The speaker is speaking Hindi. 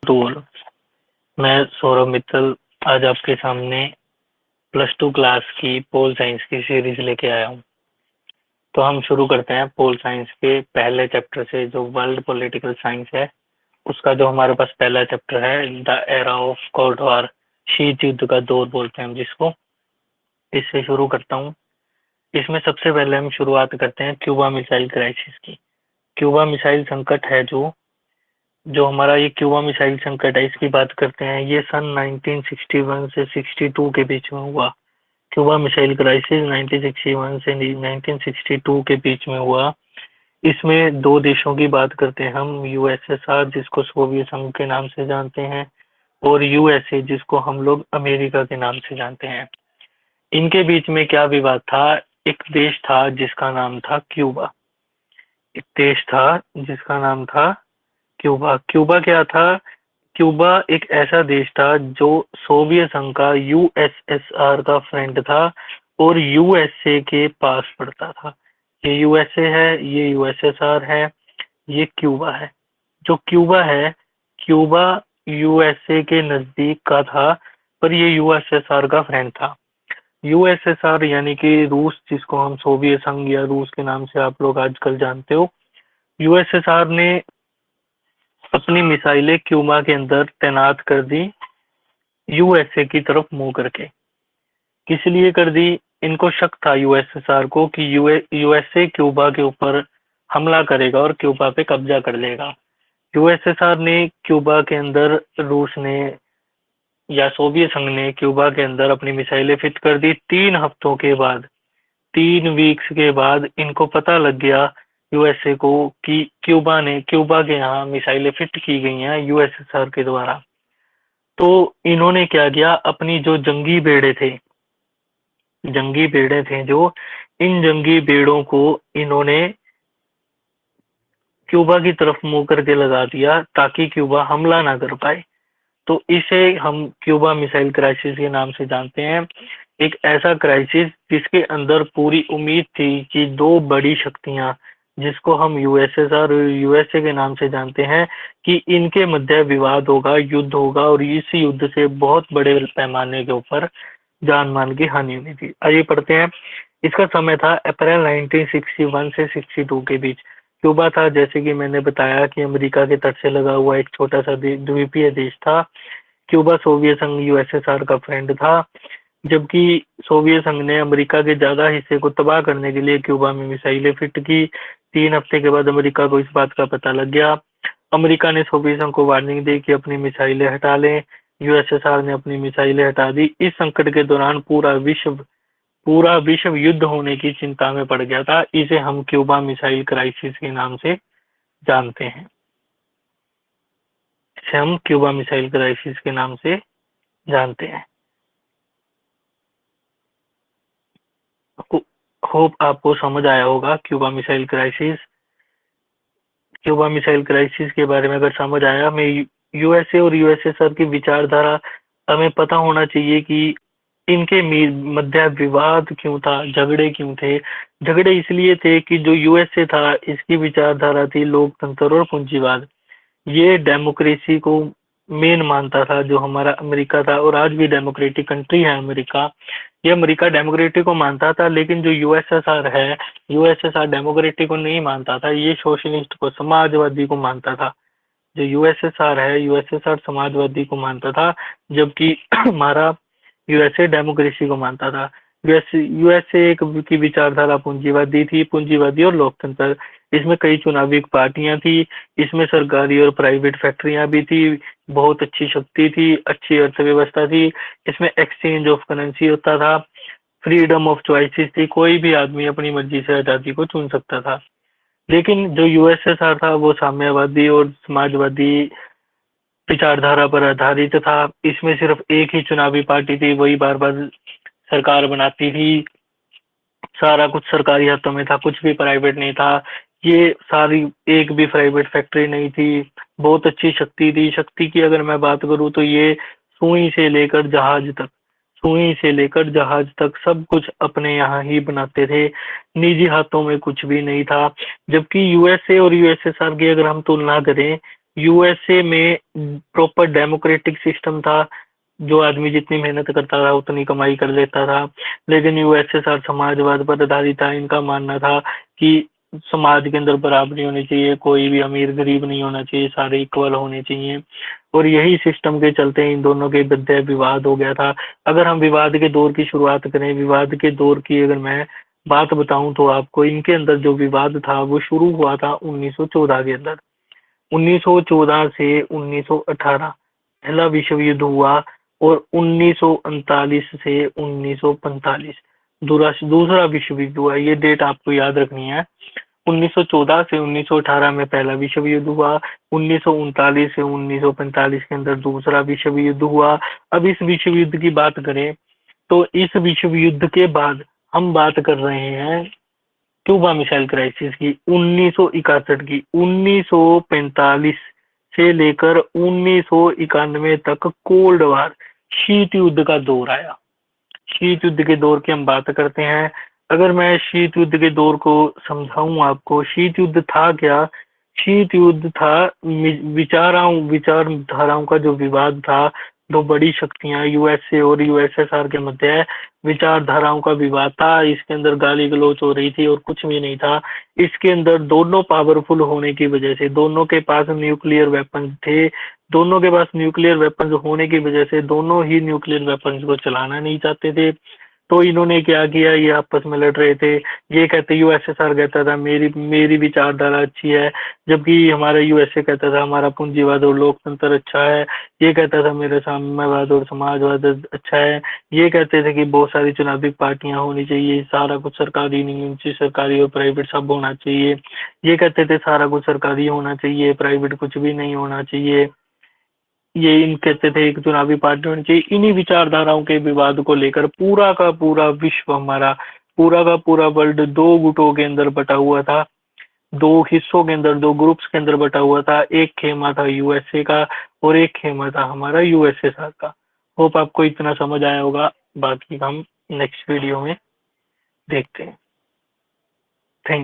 टूर। मैं सौरभ मित्तल आज आपके सामने +2 क्लास की पोल साइंस की सीरीज लेके आया हूँ। तो हम शुरू करते हैं पोल साइंस के पहले चैप्टर से, जो वर्ल्ड पॉलिटिकल साइंस है। उसका जो हमारे पास पहला चैप्टर है, the era of cold war, शीत युद्ध का दौर बोलते हैं हम जिसको। इससे शुरू करता हूँ। इसमें सबसे पहले हम शुरुआत करते हैं क्यूबा मिसाइल क्राइसिस की। क्यूबा मिसाइल संकट है जो जो हमारा ये क्यूबा मिसाइल संकट है, इसकी बात करते हैं। ये सन 1961 से 62 के बीच में हुआ। क्यूबा मिसाइल क्राइसिस 1961 से 1962 के बीच में हुआ। इसमें दो देशों की बात करते हैं हम, यूएसएसआर जिसको सोवियत संघ के नाम से जानते हैं, और यूएसए जिसको हम लोग अमेरिका के नाम से जानते हैं। इनके बीच में क्या विवाद था? एक देश था जिसका नाम था क्यूबा। एक देश था जिसका नाम था क्यूबा। क्यूबा क्या था? क्यूबा एक ऐसा देश था जो सोवियत संघ का, यूएसएसआर का फ्रेंड था और यूएसए के पास पड़ता था। ये यूएसए है, ये यूएसएसआर है, ये क्यूबा है। जो क्यूबा है, क्यूबा यूएसए के नजदीक का था, पर ये यूएसएसआर का फ्रेंड था। यूएसएसआर यानी कि रूस, जिसको हम सोवियत संघ या रूस के नाम से आप लोग आजकल जानते हो। यूएसएसआर ने अपनी मिसाइलें क्यूबा के अंदर तैनात कर दी, यूएसए की तरफ मुंह करके। किस लिए कर दी? इनको शक था यूएसएसआर को कि यूएसए क्यूबा के ऊपर हमला करेगा और क्यूबा पे कब्जा कर लेगा। यूएसएसआर ने क्यूबा के अंदर, रूस ने या सोवियत संघ ने क्यूबा के अंदर अपनी मिसाइलें फिट कर दी। 3 हफ्तों के बाद, 3 वीक्स के बाद इनको पता लग गया यूएसए को कि क्यूबा के यहाँ मिसाइलें फिट की गई हैं यूएसएसआर के द्वारा। तो इन्होंने क्या किया, अपनी जो जंगी बेड़े थे जो, इन जंगी बेड़ों को इन्होंने क्यूबा की तरफ मुंह करके लगा दिया ताकि क्यूबा हमला ना कर पाए। तो इसे हम क्यूबा मिसाइल क्राइसिस के नाम से जानते हैं। एक ऐसा क्राइसिस जिसके अंदर पूरी उम्मीद थी कि दो बड़ी शक्तियां, जिसको हम यूएसएसआर और यूएसए के नाम से जानते हैं, कि इनके मध्य विवाद होगा, युद्ध होगा, और इस युद्ध से बहुत बड़े पैमाने के ऊपर जान माल की हानि हुई थी। आइए पढ़ते हैं। इसका समय था अप्रैल 1961 से 62 के बीच। क्यूबा था, जैसे कि मैंने बताया, कि अमेरिका के तट से लगा हुआ एक छोटा सा द्वीपीय देश था। क्यूबा सोवियत संघ यूएसएसआर का फ्रेंड था, जबकि सोवियत संघ ने अमेरिका के ज्यादा हिस्से को तबाह करने के लिए क्यूबा में मिसाइलें फिट की। 3 हफ्ते के बाद अमेरिका को इस बात का पता लग गया। अमेरिका ने सोवियत संघ को वार्निंग दी कि अपनी मिसाइलें हटा लें। यूएसएसआर ने अपनी मिसाइलें हटा दी। इस संकट के दौरान पूरा विश्व युद्ध होने की चिंता में पड़ गया था। इसे हम क्यूबा मिसाइल क्राइसिस के नाम से जानते हैं। इसे हम क्यूबा मिसाइल क्राइसिस के नाम से जानते हैं। होप आपको समझ आया होगा Cuba missile crisis. Cuba missile crisis के बारे में अगर समझ आया, हमें यूएसए और यूएसएसआर की विचारधारा हमें पता होना चाहिए कि इनके मध्य विवाद क्यों था, झगड़े क्यों थे। झगड़े इसलिए थे कि जो यूएसए था, इसकी विचारधारा थी लोकतंत्र और पूंजीवाद। ये डेमोक्रेसी को मेन मानता था, जो हमारा अमेरिका था, और आज भी डेमोक्रेटिक कंट्री है अमेरिका। ये अमेरिका डेमोक्रेटिक को मानता था, लेकिन जो यूएसएसआर है, यूएसएसआर डेमोक्रेटिक को नहीं मानता था, ये सोशलिस्ट को, समाजवादी को मानता था। जो यूएसएसआर है, यूएसएसआर समाजवादी को मानता था, जबकि हमारा यूएसए डेमोक्रेसी को मानता था। यूएसए की विचारधारा पूंजीवादी थी, पूंजीवादी और लोकतंत्र। इसमें कई चुनावी पार्टियां थी, इसमें सरकारी और प्राइवेट फैक्ट्रियां भी थी, बहुत अच्छी शक्ति थी, अच्छी अर्थव्यवस्था थी। इसमें एक्सचेंज ऑफ करेंसी होता था, फ्रीडम ऑफ चॉइसेस थी, कोई भी आदमी अपनी मर्जी से आजादी को चुन सकता था। लेकिन जो यूएसएसआर था, वो साम्यवादी और समाजवादी विचारधारा पर आधारित था। इसमें सिर्फ एक ही चुनावी पार्टी थी, वही बार बार सरकार बनाती थी। सारा कुछ सरकारी हाथों में था, कुछ भी प्राइवेट नहीं था। ये सारी, एक भी प्राइवेट फैक्ट्री नहीं थी। बहुत अच्छी शक्ति थी। शक्ति की अगर मैं बात करूं तो ये सुई से लेकर जहाज तक, सब कुछ अपने यहाँ ही बनाते थे। निजी हाथों में कुछ भी नहीं था। जबकि यूएसए और यूएसएसआर की अगर हम तुलना करें, यूएसए में प्रॉपर डेमोक्रेटिक सिस्टम था, जो आदमी जितनी मेहनत करता था उतनी कमाई कर लेता था। लेकिन यूएसएसआर समाजवाद पर आधारित था। इनका मानना था कि समाज के अंदर बराबरी होनी चाहिए, कोई भी अमीर गरीब नहीं होना चाहिए, सारे इक्वल होने चाहिए। और यही सिस्टम के चलते इन दोनों के मध्य विवाद हो गया था। अगर हम विवाद के दौर की शुरुआत करें, विवाद के दौर की अगर मैं बात बताऊं तो आपको, इनके अंदर जो विवाद था वो शुरू हुआ था 1914 के अंदर। 1914 से 1918 पहला विश्व युद्ध हुआ, और 1939 से 1945 दूसरा विश्व युद्ध हुआ। ये डेट आपको याद रखनी है। 1914 से 1918 में पहला विश्व युद्ध हुआ, 1939 से 1945 के अंदर दूसरा विश्व युद्ध हुआ। अब इस विश्व युद्ध की बात करें तो इस विश्व युद्ध के बाद हम बात कर रहे हैं क्यूबा मिसाइल क्राइसिस की, 1961 की। 1945 से लेकर 1991 तक कोल्ड वार, शीत युद्ध का दौर आया। शीत युद्ध के दौर की हम बात करते हैं। अगर मैं शीत युद्ध के दौर को समझाऊं आपको, शीत युद्ध था क्या? शीत युद्ध था विचारधाराओं का जो विवाद था। दो बड़ी शक्तियां यूएसए और यूएसएसआर के मध्य विचारधाराओं का विवाद था। इसके अंदर गाली गलौच हो रही थी और कुछ भी नहीं था। इसके अंदर दोनों पावरफुल होने की वजह से, दोनों के पास न्यूक्लियर वेपन थे, दोनों के पास न्यूक्लियर वेपन्स होने की वजह से दोनों ही न्यूक्लियर वेपन्स को चलाना नहीं चाहते थे। तो इन्होंने क्या किया, ये आपस में लड़ रहे थे। ये कहते, यूएसएसआर कहता था मेरी मेरी विचारधारा अच्छी है, जबकि हमारा यूएसए कहता था हमारा पूंजीवाद और लोकतंत्र अच्छा है। ये कहता था मेरा साम्यवाद और समाजवाद अच्छा है। ये कहते थे कि बहुत सारी चुनावी पार्टियां होनी चाहिए, सारा कुछ सरकारी नहीं होना चाहिए, सरकारी और प्राइवेट सब होना चाहिए। ये कहते थे सारा कुछ सरकारी होना चाहिए, प्राइवेट कुछ भी नहीं होना चाहिए। ये इन कहते थे एक चुनावी पार्टी होनी चाहिए। इन्हीं विचारधाराओं के विवाद को लेकर पूरा का पूरा विश्व, हमारा पूरा का पूरा वर्ल्ड दो गुटों के अंदर बटा हुआ था, दो हिस्सों के अंदर, दो ग्रुप्स के अंदर बटा हुआ था। एक खेमा था यूएसए का और एक खेमा था हमारा यूएसएसआर का। होप आपको इतना समझ आया होगा। बाकी हम नेक्स्ट वीडियो में देखते हैं।